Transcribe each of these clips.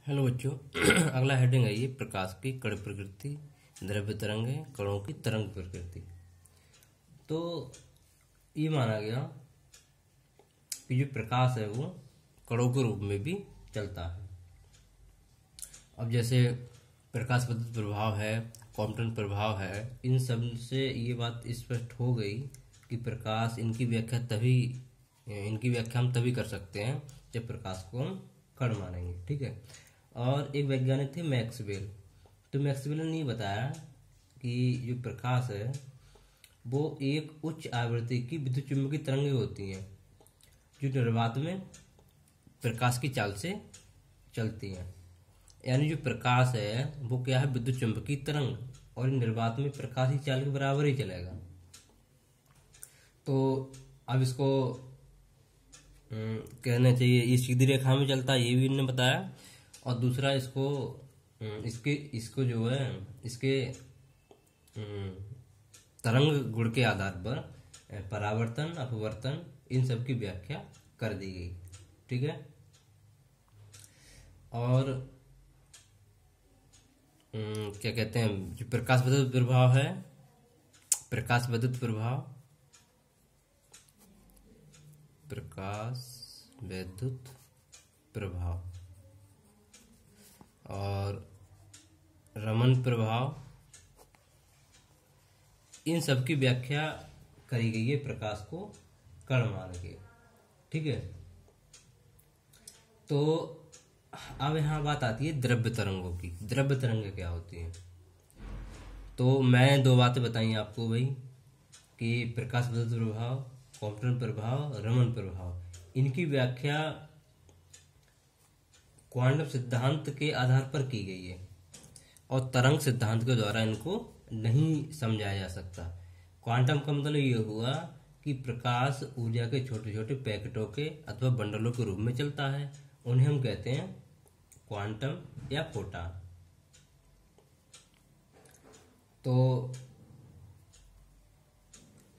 Hello बच्चों। अगला heading है ये प्रकाश की कण प्रकृति, द्रव्य तरंगे, कणों की तरंग प्रकृति। तो ये माना गया कि जो प्रकाश है वो कणों के रूप में भी चलता है। अब जैसे प्रकाश विद्युत प्रभाव है, क्वांटम प्रभाव है, इन सब से ये बात स्पष्ट हो गई कि प्रकाश इनकी व्याख्या हम तभी कर सकते हैं जब प्रकाश को हम कण मानेंगे। ठीक है। और एक वैज्ञानिक थे मैक्सवेल। तो मैक्सवेल ने ये बताया कि जो प्रकाश है वो एक उच्च आवृत्ति की विद्युत चुम्बकीय तरंगें होती हैं जो निर्वात में प्रकाश की चाल से चलती हैं। यानी जो प्रकाश है वो क्या है, विद्युत चुम्बकीय तरंग, और निर्वात में प्रकाश की चाल के बराबर ही चलेगा। तो अब इसको कहना चाहिए ये सीधी रेखा में चलता है, ये भी इन्होंने बताया। और दूसरा इसको जो है इसके तरंग गुण के आधार पर परावर्तन, अपवर्तन, इन सब की व्याख्या कर दी गई। ठीक है। और क्या कहते हैं, जो प्रकाश विद्युत प्रभाव है, प्रकाश विद्युत प्रभाव और रमन प्रभाव, इन सब की व्याख्या करी गई है प्रकाश को कण मान के। ठीक है। तो अब यहाँ बात आती है द्रव्य तरंगों की। द्रव्य तरंगें क्या होती हैं? तो मैं दो बातें बताई आपको भाई कि प्रकाश विद्युत प्रभाव, क्वांटम प्रभाव, रमन प्रभाव, इनकी व्याख्या क्वांटम सिद्धांत के आधार पर की गई है और तरंग सिद्धांत के द्वारा इनको नहीं समझाया जा सकता। क्वांटम का मतलब ये हुआ कि प्रकाश ऊर्जा के छोटे छोटे पैकेटों के अथवा बंडलों के रूप में चलता है, उन्हें हम कहते हैं क्वांटम या फोटॉन। तो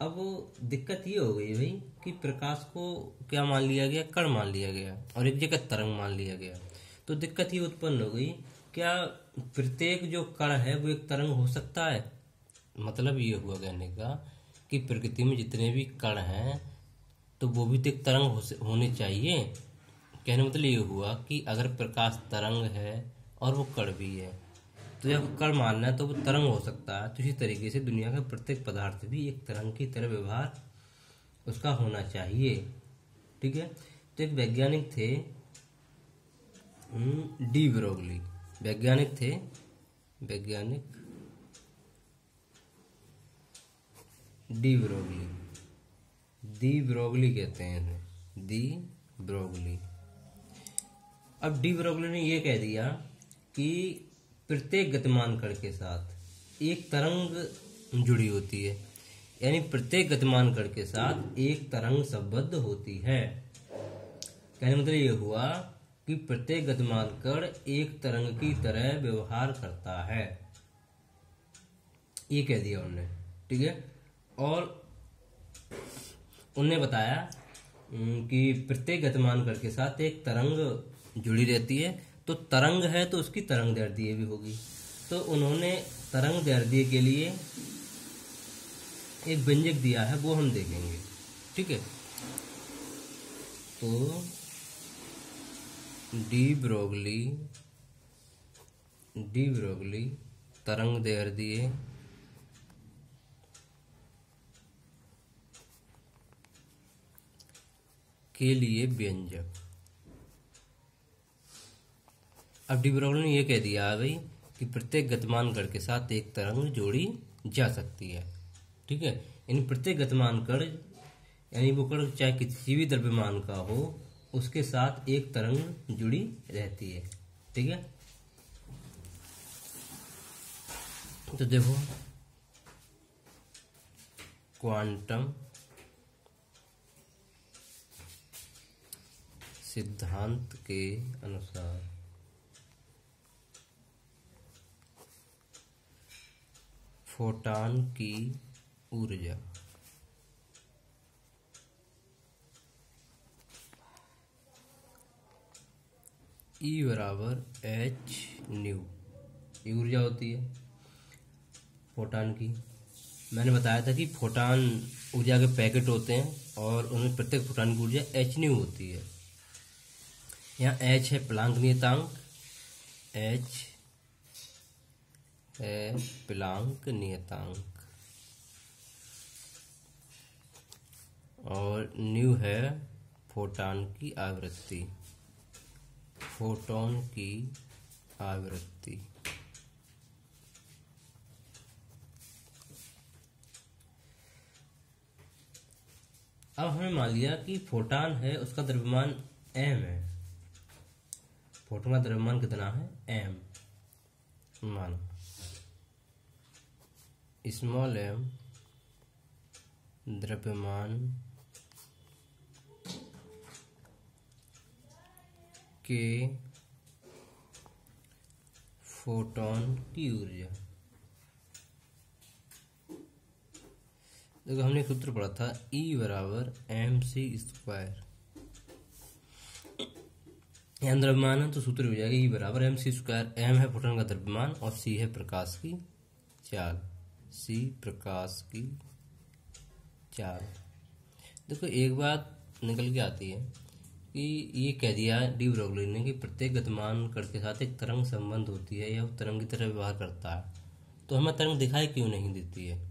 अब दिक्कत ये हो गई भाई कि प्रकाश को क्या मान लिया गया, कण मान लिया गया और एक जगह तरंग मान लिया गया। तो दिक्कत ये उत्पन्न हो गई, क्या प्रत्येक जो कण है वो एक तरंग हो सकता है? मतलब ये हुआ कहने का कि प्रकृति में जितने भी कण हैं तो वो भी तो एक तरंग होने चाहिए। कहने मतलब ये हुआ कि अगर प्रकाश तरंग है और वो कण भी है तो जब कण मानना है तो वो तरंग हो सकता है। तो इसी तरीके से दुनिया का प्रत्येक पदार्थ भी एक तरंग की तरह व्यवहार उसका होना चाहिए। ठीक है। तो एक वैज्ञानिक थे डी ब्रोगली। वैज्ञानिक डी ब्रोगली, दी ब्रोगली कहते हैं इन्हें, दी ब्रोगली। अब डी ब्रोगली ने यह कह दिया कि प्रत्येक गतिमान कण के साथ एक तरंग जुड़ी होती है। यानी प्रत्येक गतिमान कण के साथ एक तरंग संबद्ध होती है। कहने मतलब ये हुआ कि प्रत्येक गतिमान कण एक तरंग की तरह व्यवहार करता है, ये कह दिया उन्होंने। ठीक है। और उन्होंने बताया कि प्रत्येक गतिमान कण के साथ एक तरंग जुड़ी रहती है। तो तरंग है तो उसकी तरंग दैर्ध्य भी होगी। तो उन्होंने तरंग दैर्ध्य के लिए एक व्यंजक दिया है, वो हम देखेंगे। ठीक है। तो डी ब्रोगली तरंग दैर्ध्य के लिए व्यंजक। अब डी ब्रोगली ने यह कह दिया भाई कि प्रत्येक गतिमान कण के साथ एक तरंग जोड़ी जा सकती है। ठीक है। यानी प्रत्येक गतिमान कण, यानी वो कण चाहे किसी भी द्रव्यमान का हो, उसके साथ एक तरंग जुड़ी रहती है। ठीक है। तो देखो, क्वांटम सिद्धांत के अनुसार फोटॉन की ऊर्जा E बराबर एच न्यू, ये ऊर्जा होती है फोटान की। मैंने बताया था कि फोटान ऊर्जा के पैकेट होते हैं और उनमें प्रत्येक फोटान की ऊर्जा एच न्यू होती है। यहाँ एच है प्लांक नियतांक, एच है प्लांक नियतांक और न्यू है फोटान की आवृत्ति, फोटोन की आवृत्ति। अब हमें मान लिया कि फोटान है, उसका द्रव्यमान m है। फोटोन का द्रव्यमान कितना है? m। मानो स्मॉल m द्रव्यमान के फोटोन की ऊर्जा। देखो हमने सूत्र पढ़ा था E बराबर mc²। यहाँ द्रव्यमान है तो सूत्र हो जाएगा E बराबर mc²। m है फोटोन का द्रव्यमान और c है प्रकाश की चाल, c प्रकाश की चाल। देखो एक बात निकल के आती है कि ये कह दिया डी ब्रोगली ने कि प्रत्येक गतिमान कण के साथ एक तरंग संबंध होती है या वो तरंग की तरह व्यवहार करता है, तो हमें तरंग दिखाई क्यों नहीं देती है?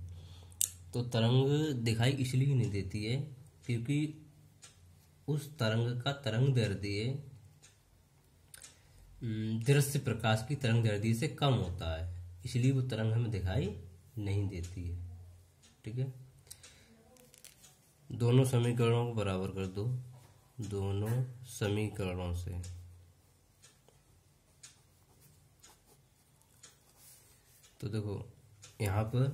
तो तरंग दिखाई इसलिए नहीं देती है क्योंकि उस तरंग का तरंग दैर्ध्य दृश्य प्रकाश की तरंग दैर्ध्य से कम होता है, इसलिए वो तरंग हमें दिखाई नहीं देती है। ठीक है, दोनों समीकरणों को बराबर कर दो, दोनों समीकरणों से। तो देखो यहाँ पर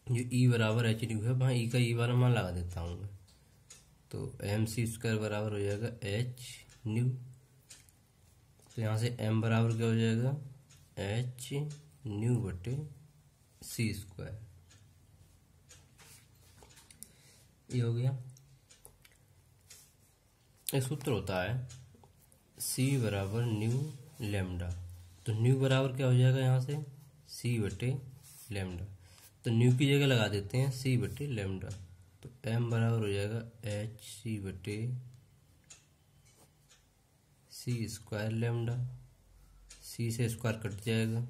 जो E बराबर एच न्यू है, वहाँ E का E वाला मान लगा देता हूँ मैं, तो mc² बराबर हो जाएगा एच न्यू। तो यहाँ से m बराबर क्या हो जाएगा? एच न्यू बटे c²। ये हो गया। एक सूत्र होता है c बराबर न्यू लैम्डा, तो न्यू बराबर क्या हो जाएगा यहाँ से? c बटे लैम्डा। तो न्यू की जगह लगा देते हैं c बटे लैम्डा, तो m बराबर हो जाएगा एच सी बटे c² लैम्डा। c से स्क्वायर कट जाएगा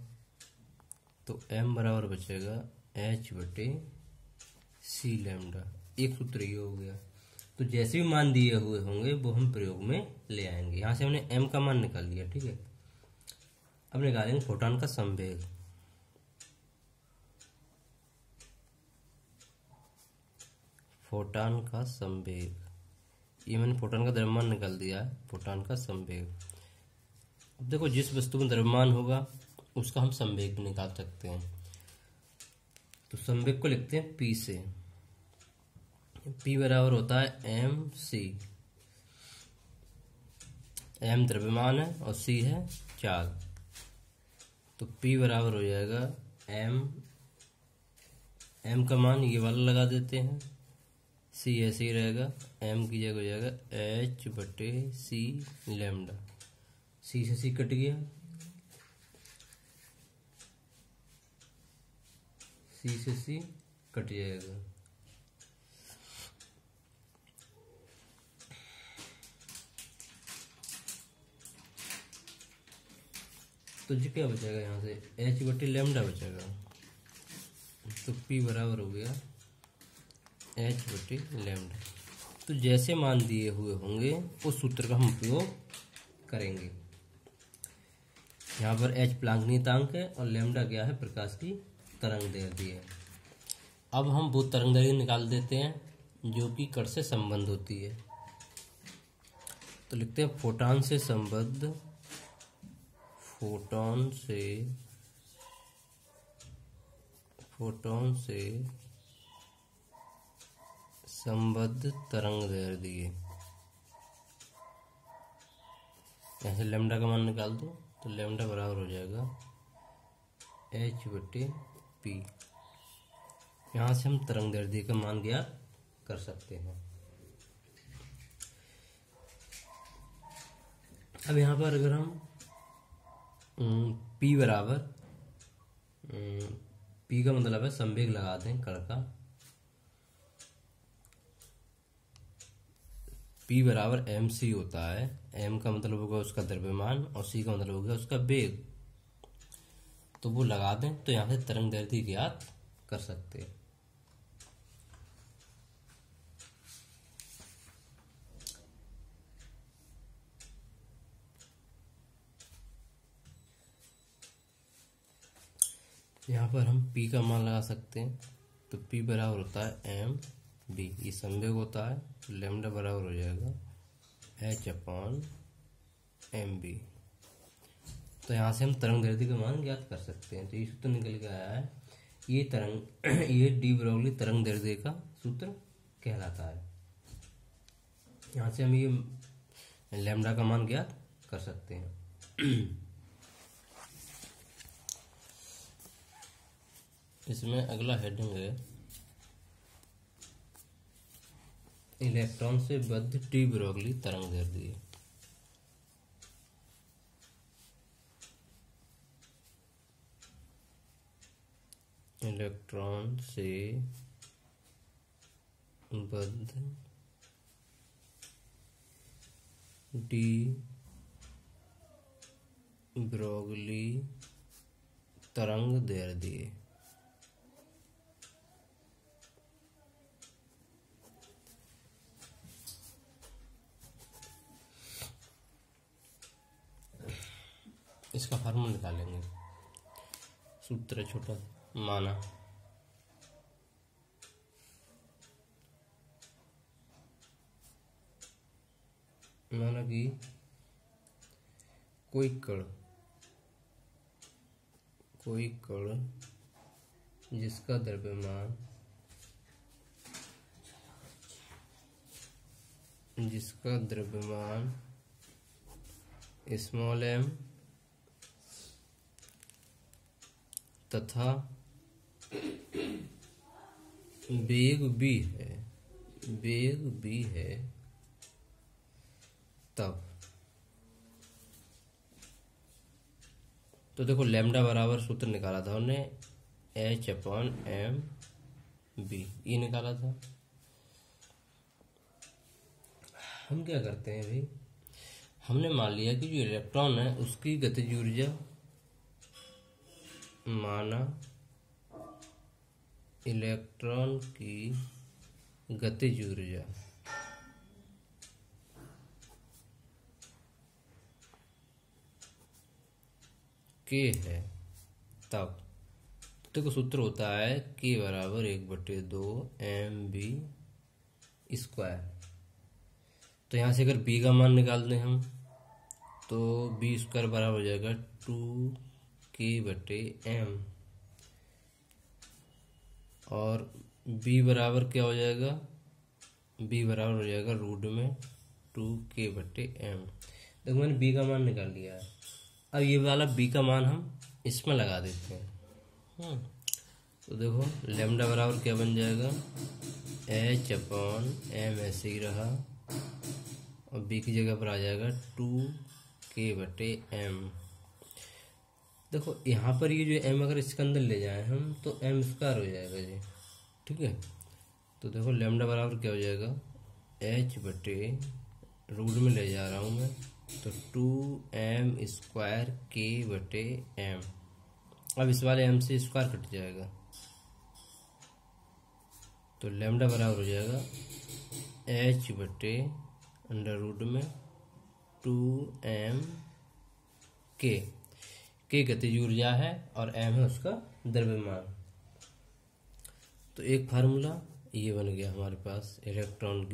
तो m बराबर बचेगा h बटे c लैम्डा। एक सूत्र ये हो गया। तो जैसे भी मान दिए हुए होंगे वो हम प्रयोग में ले आएंगे। यहाँ से हमने m का मान निकाल लिया, ठीक है। अब निकालेंगे फोटॉन का संवेग। फोटॉन का संवेग, ये मैंने फोटॉन का द्रव्यमान निकाल दिया है, फोटॉन का संवेग। अब देखो जिस वस्तु में द्रव्यमान होगा उसका हम संवेग भी निकाल सकते हैं। तो संवेग को लिखते हैं P से। P बराबर होता है mc, m द्रव्यमान है और c है चाल। तो P बराबर हो जाएगा m का मान ये वाला लगा देते हैं, c ऐसे ही रहेगा, m की जगह हो जाएगा h बटे c लैम्डा। c से c कट गया, c से c कट जाएगा। तो जी क्या बचेगा यहाँ से? h बटे लैम्डा बचेगा। तो P बराबर हो गया h बटे लैम्डा। तो जैसे मान दिए हुए होंगे उस सूत्र का हम उपयोग करेंगे। यहाँ पर h प्लांक नियतांक है और लैम्डा क्या है? प्रकाश की तरंग दैर्ध्य है। अब हम वो तरंग दैर्ध्य निकाल देते हैं जो कि कण से संबंध होती है। तो लिखते हैं फोटॉन से संबद्ध, फोटॉन से संबद्ध तरंग दैर्ध्य। ऐसे लैम्डा का मान निकाल दो, तो लैम्डा बराबर हो जाएगा h बटे p। यहाँ से हम तरंग दैर्ध्य का मान ज्ञात कर सकते हैं। अब यहाँ पर अगर हम P बराबर P का मतलब है संवेग लगाते हैं कण का। P बराबर mc होता है। m का मतलब होगा उसका द्रव्यमान और c का मतलब होगा उसका वेग। तो वो लगा दें तो यहाँ से तरंग दैर्ध्य ज्ञात कर सकते हैं। यहाँ पर हम P का मान लगा सकते हैं। तो P बराबर होता है m b, ये संवेग होता है। तो लैम्डा बराबर हो जाएगा h/mb। तो यहाँ से हम तरंग दैर्ध्य का मान ज्ञात कर सकते हैं। तो ये सूत्र निकल के आया है। ये तरंग ये डी ब्रोगली तरंग दैर्ध्य का सूत्र कहलाता है। यहाँ से हम ये लैम्डा का मान ज्ञात कर सकते हैं। इसमें अगला हेडिंग है इलेक्ट्रॉन से बद्ध डी ब्रोगली तरंग दैर्ध्य। इलेक्ट्रॉन से बद्ध डी ब्रोगली तरंग दैर्ध्य। इसका फार्मूला निकालेंगे। सूत्र है छोटा, माना कि कोई कण जिसका द्रव्यमान स्मॉल m तथा वेग b है तब। तो देखो लैम्डा बराबर सूत्र निकाला था हमने h/mb, ये निकाला था। हम क्या करते हैं भाई, हमने मान लिया कि जो इलेक्ट्रॉन है उसकी गतिज ऊर्जा माना इलेक्ट्रॉन की गतिज ऊर्जा K है तब। देखो सूत्र होता है K बराबर 1/2 mv²। तो यहाँ से अगर B का मान निकाल दें हम तो b² बराबर हो जाएगा 2k/m और B बराबर क्या हो जाएगा, B बराबर हो जाएगा √2k/m। देखो मैंने B का मान निकाल लिया है। अब ये वाला B का मान हम इसमें लगा देते हैं। तो देखो लैम्डा बराबर क्या बन जाएगा, h/m ऐसे ही रहा और B की जगह पर आ जाएगा 2k/m। देखो यहाँ पर ये जो m अगर इसके अंदर ले जाए हम तो m² हो जाएगा जी, ठीक है। तो देखो लैम्डा बराबर क्या हो जाएगा, h/रूट में ले जा रहा हूँ मैं, तो 2m²k/m। अब इस वाले m से स्क्वायर कट जाएगा तो लैम्डा बराबर हो जाएगा h/√2m k। k गतिज ऊर्जा है और m है उसका द्रव्यमान। तो एक फार्मूला ये बन गया हमारे पास इलेक्ट्रॉन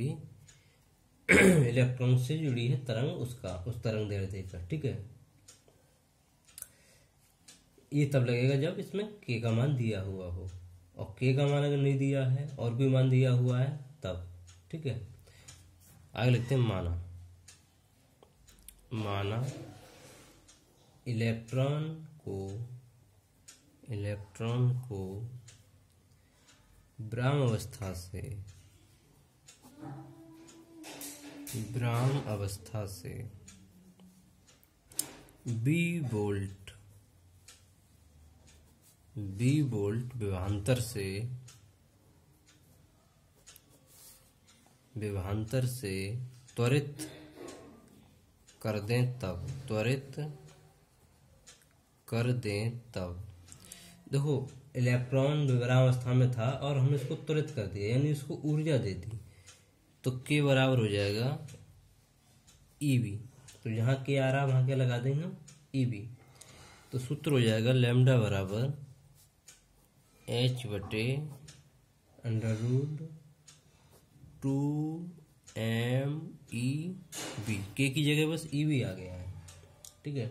से जुड़ी है तरंग, उस तरंग दैर्ध्य का, ठीक है। ये तब लगेगा जब इसमें k का मान दिया हुआ हो, और k का मान अगर नहीं दिया है और भी मान दिया हुआ है तब, ठीक है। आगे लिखते हैं माना इलेक्ट्रॉन को ब्राह्म अवस्था से बी वोल्ट विभवांतर से त्वरित कर दें तब देखो इलेक्ट्रॉन विवरावस्था में था और हमने इसको त्वरित कर दिया यानी इसको ऊर्जा दे दी तो के बराबर हो जाएगा ईवी। तो जहाँ के आ रहा वहाँ क्या लगा देंगे हम ईवी। तो सूत्र हो जाएगा लैम्डा बराबर h बटे √2m.e.v। के की जगह बस ईवी आ गया है। ठीक है,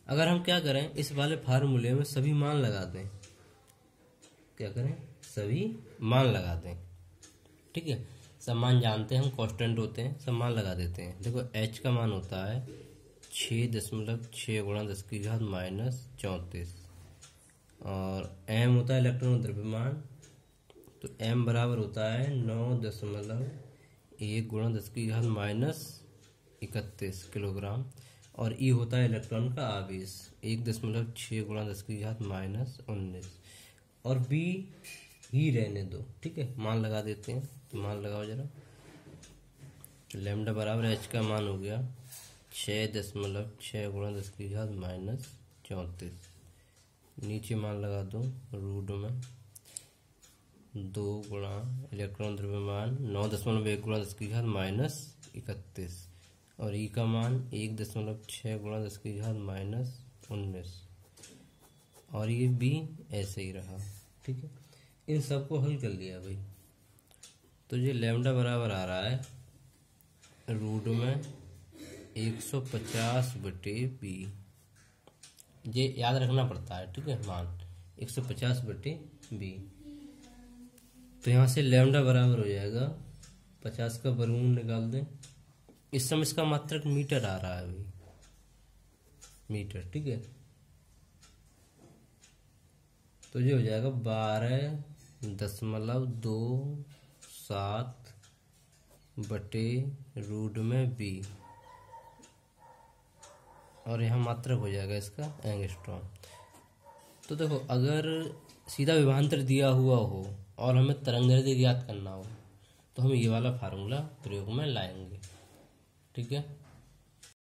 अगर हम क्या करें इस वाले फार्मूले में सभी मान लगा दें, क्या करें सभी मान लगा दें। ठीक है, सब मान जानते हैं हम, कांस्टेंट होते हैं, सब मान लगा देते हैं। देखो h का मान होता है 6.6 गुणा 10 की घात -34 और m होता है इलेक्ट्रॉन द्रव्यमान, तो m बराबर होता है 9.1 गुणा 10 की घात -31 किलोग्राम और E होता है इलेक्ट्रॉन का आवेश 1.6 गुणा 10 की घात -19 और B ही रहने दो। ठीक है, मान लगा देते हैं, तो मान लगाओ जरा। तो लैम्डा बराबर h का मान हो गया 6.6 गुणा 10 की घात -34, नीचे मान लगा दो रूट में 2 गुणा इलेक्ट्रॉन द्रव्यमान 9.1 गुणा 10 की घात -31 और ई का मान 1.6 गुणा 10 की घात -19 और ये भी ऐसे ही रहा। ठीक है, इन सबको हल कर लिया भाई, तो ये लैम्डा बराबर आ रहा है रूट में 150 बटे बी, ये याद रखना पड़ता है। ठीक है, मान 150 बटे बी। तो यहाँ से लैम्डा बराबर हो जाएगा 50 का वर्गमूल निकाल दें। इस समय इसका मात्रक मीटर आ रहा है भाई, मीटर। ठीक है, तो ये हो जाएगा 12.27 बटे रूट में बी और यहाँ मात्रक हो जाएगा इसका एंगस्ट्रॉम। तो देखो अगर सीधा विभवांतर दिया हुआ हो और हमें तरंगदैर्घ्य ज्ञात करना हो तो हम ये वाला फार्मूला प्रयोग में लाएंगे। ठीक है।